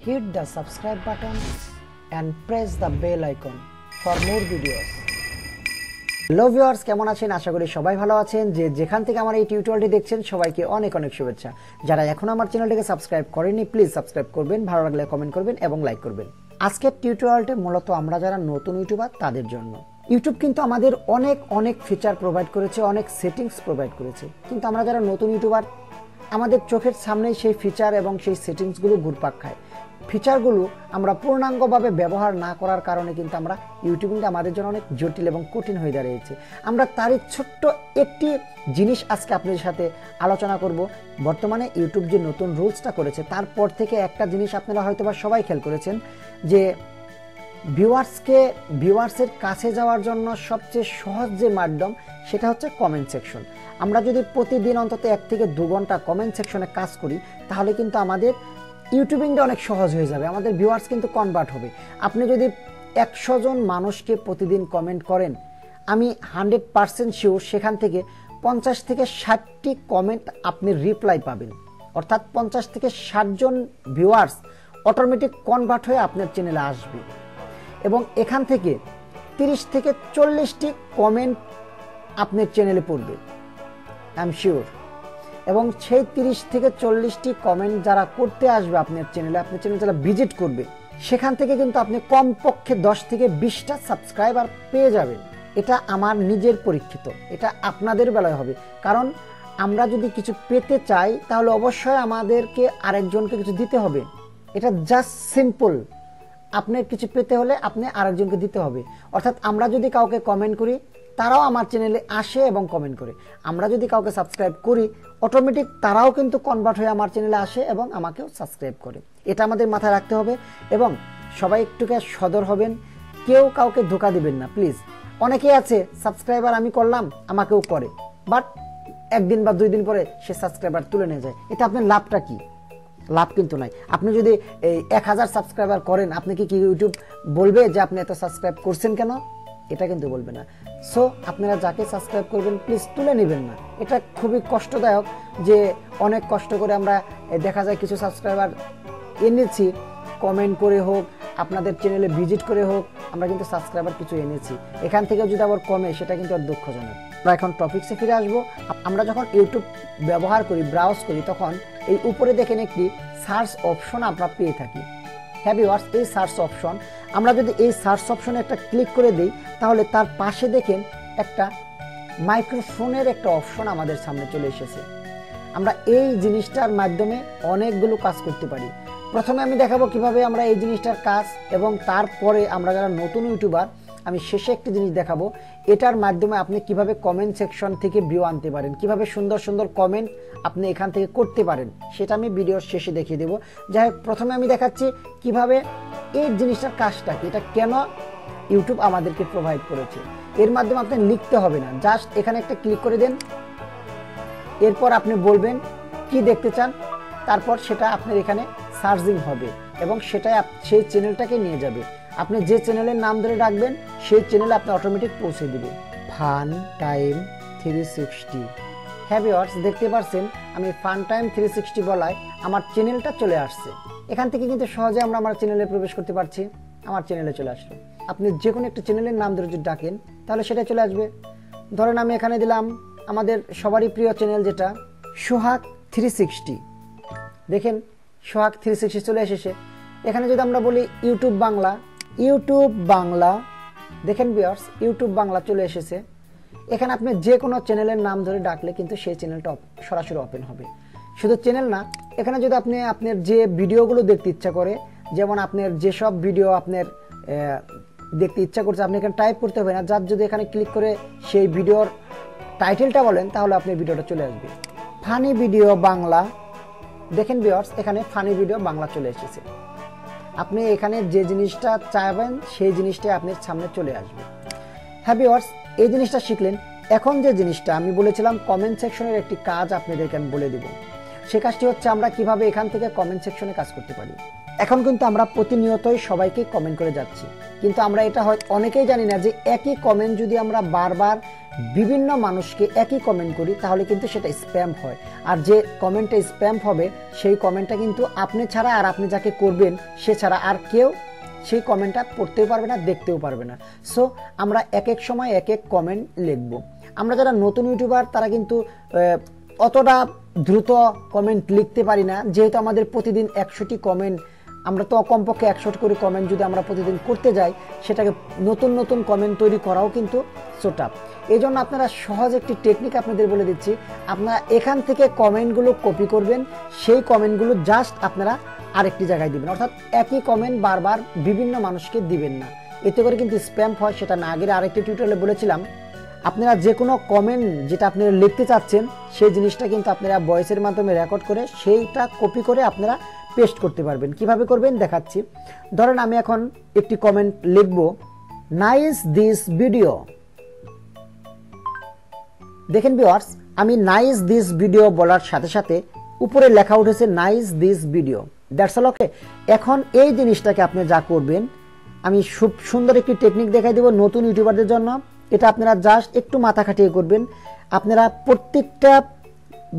hit the subscribe button and press the bell icon for more videos. Hello viewers, কেমন আছেন? আশা করি সবাই ভালো আছেন। যেখান থেকে আমার এই টিউটোরিয়ালটি দেখছেন সবাইকে অনেক অনেক শুভেচ্ছা। যারা এখনো আমার চ্যানেলটিকে সাবস্ক্রাইব করেননি প্লিজ সাবস্ক্রাইব করবেন, ভালো লাগলে কমেন্ট করবেন এবং লাইক করবেন। আজকের টিউটোরিয়ালটি মূলত আমরা যারা নতুন ইউটিউবার তাদের জন্য। ইউটিউব কিন্তু আমাদের অনেক ফিচার প্রোভাইড করেছে, অনেক সেটিংস প্রোভাইড করেছে, কিন্তু আমরা যারা নতুন ইউটিউবার আমাদের চোখের সামনেই সেই ফিচার এবং সেই সেটিংসগুলো ঘুরপাক খায়। ফিচারগুলো আমরা পূর্ণাঙ্গভাবে ব্যবহার না করার কারণে কিন্তু আমরা ইউটিউবিংটা আমাদের জন্য অনেক জটিল এবং কঠিন হয়ে দাঁড়িয়েছে। আমরা তারই ছোট্ট একটি জিনিস আজকে আপনাদের সাথে আলোচনা করব। বর্তমানে ইউটিউব যে নতুন রুলসটা করেছে তারপর থেকে একটা জিনিস আপনারা হয়তোবা সবাই খেয়াল করেছেন যে ভিউয়ার্সের কাছে যাওয়ার জন্য সবচেয়ে সহজ যে মাধ্যম সেটা হচ্ছে কমেন্ট সেকশন। আমরা যদি প্রতিদিন অন্তত 1 থেকে 2 ঘন্টা কমেন্ট সেকশনে কাজ করি তাহলে কিন্তু আমাদের ইউটিউবিংটা অনেক সহজ হয়ে যাবে, আমাদের ভিউয়ার্স কিন্তু কনভার্ট হবে। আপনি যদি 100 জন মানুষকে প্রতিদিন কমেন্ট করেন, আমি 100% শিওর সেখান থেকে 50 থেকে 60টি কমেন্ট আপনি রিপ্লাই পাবেন। অর্থাৎ 50 থেকে 60 জন ভিউয়ার্স অটোমেটিক কনভার্ট হয়ে আপনার চ্যানেলে আসবে এবং এখান থেকে 30 থেকে 40টি কমেন্ট আপনার চ্যানেলে পড়বে, আই এম শিওর। এবং সেই 30 থেকে 40টি কমেন্ট যারা করতে আসবে আপনার চ্যানেলে, আপনার চ্যানেল যারা ভিজিট করবে, সেখান থেকে কিন্তু আপনি কমপক্ষে 10 থেকে 20টা সাবস্ক্রাইবার পেয়ে যাবেন। এটা আমার নিজের পরীক্ষিত, এটা আপনাদের বেলায় হবে। কারণ আমরা যদি কিছু পেতে চাই তাহলে অবশ্যই আমাদেরকে আরেকজনকে কিছু দিতে হবে। এটা জাস্ট সিম্পল। আপনার কিছু পেতে হলে আপনি আরেকজনকে দিতে হবে। অর্থাৎ আমরা যদি কাউকে কমেন্ট করি তারাও আমার চ্যানেলে আসে এবং কমেন্ট করে। আমরা যদি কাউকে সাবস্ক্রাইব করি অটোমেটিক তারাও কিন্তু কনভার্ট হয়ে আমার চ্যানেলে আসে এবং আমাকেও সাবস্ক্রাইব করে। এটা আমাদের মাথায় রাখতে হবে এবং সবাই একটুকে সদর হবেন, কেউ কাউকে ধোকা দিবেন না প্লিজ। অনেকেই আছে সাবস্ক্রাইবার আমি করলাম আমাকেও করে, বাট একদিন বা 2 দিন পরে সে সাবস্ক্রাইবার তুলে নিয়ে যায়। এটা আপনার লাভটা কি? লাভ কিন্তু নাই। আপনি যদি এই 1000 সাবস্ক্রাইবার করেন, আপনি কি ইউটিউব বলবে যে আপনি এত সাবস্ক্রাইব করছেন কেন? এটা কিন্তু বলবে না। সো আপনারা যাকে সাবস্ক্রাইব করবেন প্লিজ তুলে নেবেন না। এটা খুবই কষ্টদায়ক যে অনেক কষ্ট করে আমরা দেখা যায় কিছু সাবস্ক্রাইবার এনেছি, কমেন্ট করে হোক, আপনাদের চ্যানেলে ভিজিট করে হোক, আমরা কিন্তু সাবস্ক্রাইবার কিছু এনেছি। এখান থেকেও যদি আবার কমে সেটা কিন্তু আর দুঃখজনক। আমরা এখন টপিকসে ফিরে আসবো। আমরা যখন ইউটিউব ব্যবহার করি, ব্রাউজ করি, তখন এই উপরে দেখেন একটি সার্চ অপশন আমরা পেয়ে থাকি। হ্যাঁ ভিউয়ার্স, এই সার্চ অপশন আমরা যদি এই সার্চ অপশনে একটা ক্লিক করে দিই তাহলে তার পাশে দেখেন একটা মাইক্রোফোনের একটা অপশন আমাদের সামনে চলে এসেছে। আমরা এই জিনিসটার মাধ্যমে অনেকগুলো কাজ করতে পারি। প্রথমে আমি দেখাবো কিভাবে আমরা এই জিনিসটার কাজ, এবং তারপরে আমরা যারা নতুন ইউটিউবার আমি শেষে একটি জিনিস দেখাবো এটার মাধ্যমে আপনি কিভাবে কমেন্ট সেকশন থেকে ভিউ আনতে পারেন, কিভাবে সুন্দর সুন্দর কমেন্ট আপনি এখান থেকে করতে পারেন, সেটা আমি ভিডিওর শেষে দেখিয়ে দেবো। যাই হোক, প্রথমে আমি দেখাচ্ছি কিভাবে এই জিনিসটার কাজটা কি, এটা কেন ইউটিউব আমাদেরকে প্রোভাইড করেছে। এর মাধ্যমে আপনি লিখতে হবে না, জাস্ট এখানে একটা ক্লিক করে দেন। এরপর আপনি বলবেন কি দেখতে চান, তারপর সেটা আপনার এখানে সার্চিং হবে এবং সেটাই সেই চ্যানেলটাকে নিয়ে যাবে। আপনি যে চ্যানেলের নাম ধরে রাখবেন সেই চ্যানেলে আপনি অটোমেটিক পৌঁছে দিবে। Fun time 360। হ্যাঁ ভিউয়ার্স, দেখতে পাচ্ছেন আমি ফান টাইম 360 বলায় আমার চ্যানেলটা চলে আসছে। এখান থেকে কিন্তু সহজে আমরা আমার চ্যানেলে প্রবেশ করতে পারছি। আমার চ্যানেলে চলে আসলো। আপনি যে কোনো একটা চ্যানেলের নাম ধরে যদি ডাকেন তাহলে সেটা চলে আসবে। ধরেন আমি এখানে দিলাম আমাদের সবারই প্রিয় চ্যানেল যেটা সোহাগ 360। দেখেন সোহাগ 360 চলে এসেছে। এখানে যদি আমরা বলি ইউটিউব বাংলা, দেখেন ভিউয়ার্স ইউটিউব বাংলা চলে এসেছে। এখানে আপনি যে কোনো চ্যানেলের নাম ধরে ডাকলে কিন্তু সেই চ্যানেলটা সরাসরি ওপেন হবে। শুধু চ্যানেল না, এখানে যদি আপনি আপনার যে ভিডিওগুলো দেখতে ইচ্ছা করে, যেমন আপনার যেসব ভিডিও আপনার দেখতে ইচ্ছা করছে আপনি এখানে টাইপ করতে হবে না, যার যদি এখানে ক্লিক করে সেই ভিডিওর টাইটেলটা বলেন তাহলে আপনার ভিডিওটা চলে আসবে। ফানি ভিডিও বাংলা, দেখেন ভিউয়ার্স এখানে ফানি ভিডিও বাংলা চলে এসেছে। আপনি এখানে যে জিনিসটা চাইবেন সেই জিনিসটাই আপনার সামনে চলে আসবে। হ্যাঁ ভিউয়ার্স, এই জিনিসটা শিখলেন। এখন যে জিনিসটা আমি বলেছিলাম কমেন্ট সেকশনের একটি কাজ আপনাদেরকে আমি বলে দিব। সে কাজটি হচ্ছে আমরা কিভাবে এখান থেকে কমেন্ট সেকশনে কাজ করতে পারি। এখন কিন্তু আমরা প্রতিনিয়তই সবাইকে কমেন্ট করে যাচ্ছি, কিন্তু আমরা এটা হয়তো অনেকেই জানি না যে একই কমেন্ট যদি আমরা বারবার বিভিন্ন মানুষকে একই কমেন্ট করি তাহলে কিন্তু সেটা স্প্যাম হয়। আর যে কমেন্টটা স্প্যাম হবে সেই কমেন্টটা কিন্তু আপনি ছাড়া আর আপনি যাকে করবেন সে ছাড়া আর কেউ সেই কমেন্টটা পড়তেও পারবে না, দেখতেও পারবে না। সো আমরা এক এক সময় এক এক কমেন্ট লিখবো। আমরা যারা নতুন ইউটিউবার তারা কিন্তু অতটা দ্রুত কমেন্ট লিখতে পারি না, যেহেতু আমাদের প্রতিদিন 100টি কমেন্ট, আমরা তো কমপক্ষে 100টি করে কমেন্ট যদি আমরা প্রতিদিন করতে যাই সেটাকে নতুন নতুন কমেন্ট তৈরি করাও কিন্তু সোটাপ। এই জন্য আপনারা সহজ একটি টেকনিক আপনাদের বলে দিচ্ছি। আপনারা এখান থেকে কমেন্টগুলো কপি করবেন, সেই কমেন্টগুলো জাস্ট আপনারা আরেকটি জায়গায় দিবেন, অর্থাৎ একই কমেন্ট বারবার বিভিন্ন মানুষকে দিবেন না, এতে করে কিন্তু স্প্যাম হয়। সেটা আমি আগের আরেকটি টিউটোরিয়ালে বলেছিলাম। আপনারা যে কোনো কমেন্ট যেটা আপনারা লিখতে চাচ্ছেন সেই জিনিসটা কিন্তু আপনারা ভয়েসের মাধ্যমে রেকর্ড করে সেইটা কপি করে আপনারা পেস্ট করতে পারবেন। কিভাবে করবেন দেখাচ্ছি। ধরেন আমি এখন একটি কমেন্ট লিখব, নাইস দিস ভিডিও। দেখেন ভিউয়ার্স, আমি নাইস দিস ভিডিও বলার সাথে সাথে উপরে লেখা উঠেছে nice this video. That's all. Okay, এখন এই জিনিসটাকে আপনি যা করবেন, আমি খুব সুন্দর একটি টেকনিক দেখাই দেব নতুন ইউটিউবারদের জন্য। এটা আপনারা জাস্ট একটু মাথা খাটিয়ে করবেন। আপনারা প্রত্যেকটা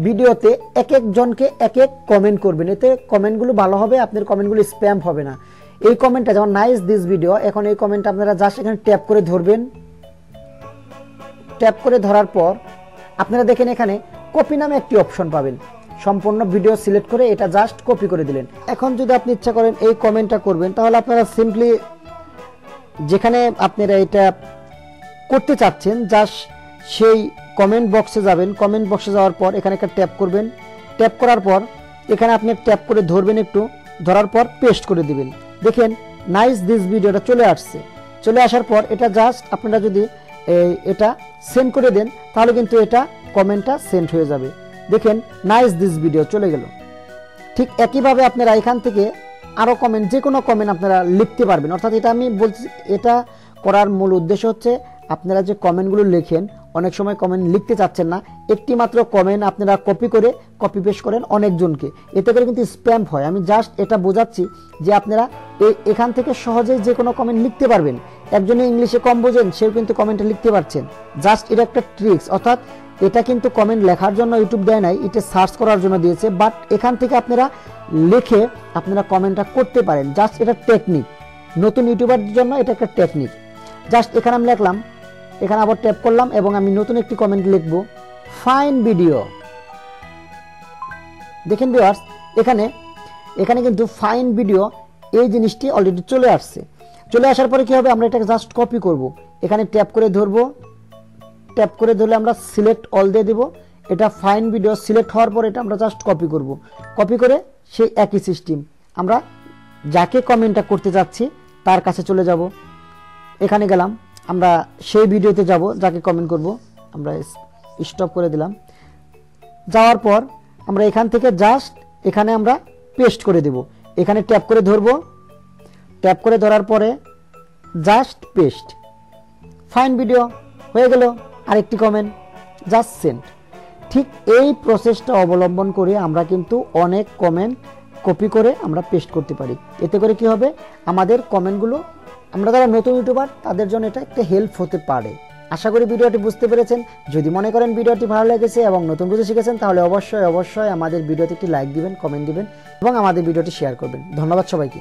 ভিডিওতে এক একজনকে এক এক কমেন্ট করবেন, এতে কমেন্টগুলো ভালো হবে, আপনার কমেন্টগুলো স্প্যাম হবে না। এই কমেন্টটা যেমন নাইস দিস ভিডিও, এখন এই কমেন্টটা আপনারা জাস্ট এখানে ট্যাপ করে ধরবেন। ট্যাপ করে ধরার পর আপনারা দেখেন এখানে কপি নামে একটি অপশন পাবেন। সম্পূর্ণ ভিডিও সিলেক্ট করে এটা জাস্ট কপি করে দিলেন। এখন যদি আপনি ইচ্ছা করেন এই কমেন্টটা করবেন, তাহলে আপনারা সিম্পলি যেখানে আপনারা এটা করতে চাচ্ছেন জাস্ট সেই কমেন্ট বক্সে যাবেন। কমেন্ট বক্সে যাওয়ার পর এখানে একটা ট্যাপ করবেন। ট্যাপ করার পর এখানে আপনি ট্যাপ করে ধরবেন, একটু ধরার পর পেস্ট করে দিবেন। দেখেন নাইস দিস ভিডিওটা চলে আসছে। চলে আসার পর এটা জাস্ট আপনারা যদি এটা সেন্ড করে দেন তাহলে কিন্তু এটা কমেন্টটা সেন্ড হয়ে যাবে। দেখেন নাইস দিস ভিডিও চলে গেল। ঠিক একইভাবে আপনারা এখান থেকে আরও কমেন্ট, যে কোনো কমেন্ট আপনারা লিখতে পারবেন। অর্থাৎ এটা আমি বলছি, এটা করার মূল উদ্দেশ্য হচ্ছে আপনারা যে কমেন্টগুলো লেখেন, অনেক সময় কমেন্ট লিখতে চাচ্ছেন না, একটি মাত্র কমেন্ট আপনারা কপি পেস্ট করেন অনেকজনকে, এতে করে কিন্তু স্প্যাম হয়। আমি জাস্ট এটা বোঝাচ্ছি যে আপনারা এখান থেকে সহজেই যে কোনো কমেন্ট লিখতে পারবেন। একজনে ইংলিশে কম বোঝেন, সেও কিন্তু কমেন্টে লিখতে পারছেন। জাস্ট এটা একটা ট্রিক্স, অর্থাৎ এটা কিন্তু কমেন্ট লেখার জন্য ইউটিউব দেয় নাই, এটা সার্চ করার জন্য দিয়েছে। বাট এখান থেকে আপনারা লিখে আপনারা কমেন্টটা করতে পারেন। জাস্ট এটা টেকনিক, নতুন ইউটিউবারদের জন্য এটা একটা টেকনিক। জাস্ট এখানে আমি লিখলাম, এখানে আবার ট্যাপ করলাম এবং আমি নতুন একটি কমেন্ট লিখব, ফাইন ভিডিও। দেখেন ভিউয়ার্স, এখানে কিন্তু ফাইন ভিডিও এই জিনিসটি অলরেডি চলে আসছে। চলে আসার পরে কি হবে, আমরা এটাকে জাস্ট কপি করব। এখানে ট্যাপ করে ধরবো, ট্যাপ করে ধরলে আমরা সিলেক্ট অল দিয়ে দেব। এটা ফাইন ভিডিও সিলেক্ট হওয়ার পর এটা আমরা জাস্ট কপি করব। কপি করে সেই একই সিস্টেম আমরা যাকে কমেন্টটা করতে যাচ্ছি তার কাছে চলে যাব। এখানে গেলাম, আমরা সেই ভিডিওতে যাব যাকে কমেন্ট করব, আমরা স্টপ করে দিলাম। যাওয়ার পর আমরা এখান থেকে জাস্ট এখানে আমরা পেস্ট করে দেব। এখানে ট্যাপ করে ধরব, ট্যাপ করে ধরার পরে জাস্ট পেস্ট, ফাইন ভিডিও হয়ে গেল। আরেকটি কমেন্ট জাস্ট সেন্ড। ঠিক এই প্রসেসটা অবলম্বন করে আমরা কিন্তু অনেক কমেন্ট কপি করে আমরা পেস্ট করতে পারি। এতে করে কি হবে, আমাদের কমেন্টগুলো, আমরা যারা নতুন ইউটিউবার তাদের জন্য এটা একটা হেল্প হতে পারে। আশা করি ভিডিওটি বুঝতে পেরেছেন। যদি মনে করেন ভিডিওটি ভালো লেগেছে এবং নতুন কিছু শিখেছেন তাহলে অবশ্যই আমাদের ভিডিওতে একটি লাইক দিবেন, কমেন্ট দিবেন এবং আমাদের ভিডিওটি শেয়ার করবেন। ধন্যবাদ সবাইকে।